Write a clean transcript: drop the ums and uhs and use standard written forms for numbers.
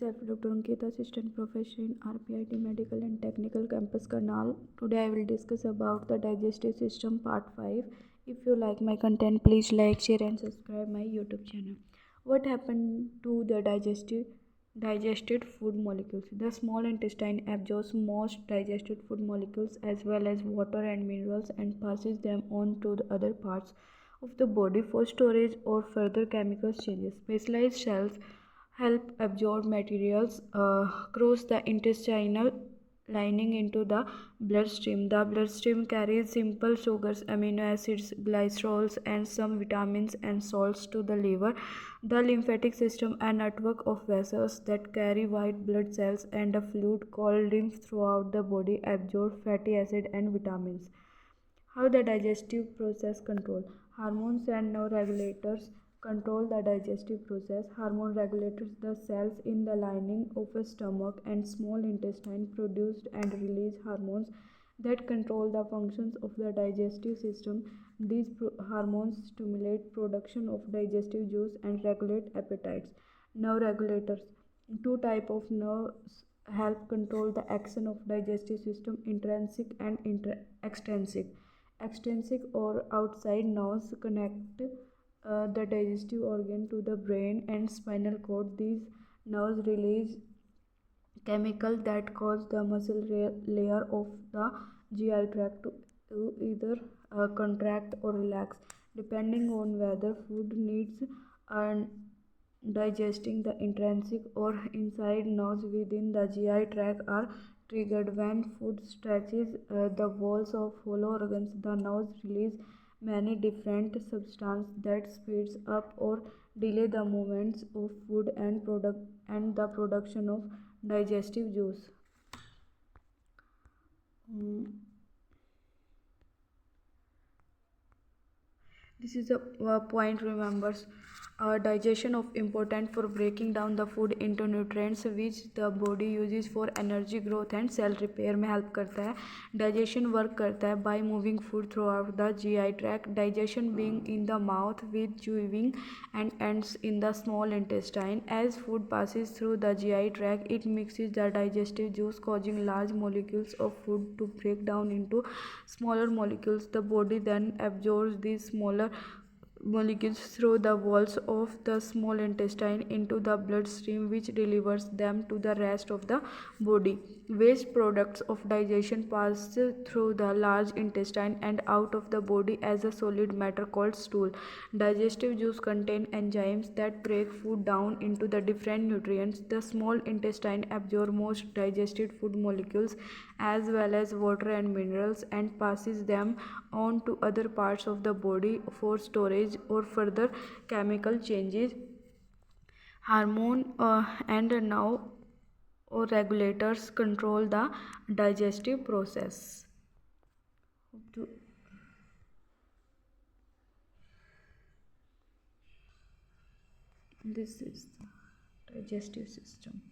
myself Dr. Ankita, Assistant Professor in RPIT Medical and Technical Campus Karnal. Today I will discuss about the digestive system part 5. If you like my content, please like, share and subscribe my YouTube channel. What happened to the digested food molecules? The small intestine absorbs most digested food molecules as well as water and minerals and passes them on to the other parts of the body for storage or further chemical changes. Specialized cells help absorb materials cross the intestinal lining into the bloodstream. The bloodstream carries simple sugars, amino acids, glycerols, and some vitamins and salts to the liver. The lymphatic system, a network of vessels that carry white blood cells and a fluid called lymph throughout the body, absorb fatty acid and vitamins. How the digestive process control. Hormones and neuroregulators control the digestive process. Hormone regulators, the cells in the lining of a stomach and small intestine produce and release hormones that control the functions of the digestive system. These hormones stimulate production of digestive juice and regulate appetites. Nerve regulators. Two types of nerves help control the action of digestive system: intrinsic and extrinsic. Extrinsic or outside nerves connect the digestive organ to the brain and spinal cord. These nerves release chemical that cause the muscle layer of the GI tract to either contract or relax, depending on whether food needs are digesting. The intrinsic or inside nerves within the GI tract are triggered when food stretches the walls of hollow organs. The nerves release many different substances that speeds up or delay the movements of food and the production of digestive juice. This is a point remembers digestion of important for breaking down the food into nutrients which the body uses for energy, growth and cell repair में help करता है. Digestion work करता है by moving food throughout the GI tract. Digestion being in the mouth with chewing and ends in the small intestine. As food passes through the GI tract, it mixes the digestive juice, causing large molecules of food to break down into smaller molecules. The body then absorbs these smaller molecules through the walls of the small intestine into the bloodstream, which delivers them to the rest of the body. Waste products of digestion pass through the large intestine and out of the body as a solid matter called stool. Digestive juice contain enzymes that break food down into the different nutrients. The small intestine absorbs most digested food molecules as well as water and minerals and passes them on to other parts of the body for storage or further chemical changes. Hormone and nerve or regulators control the digestive process. This is the digestive system.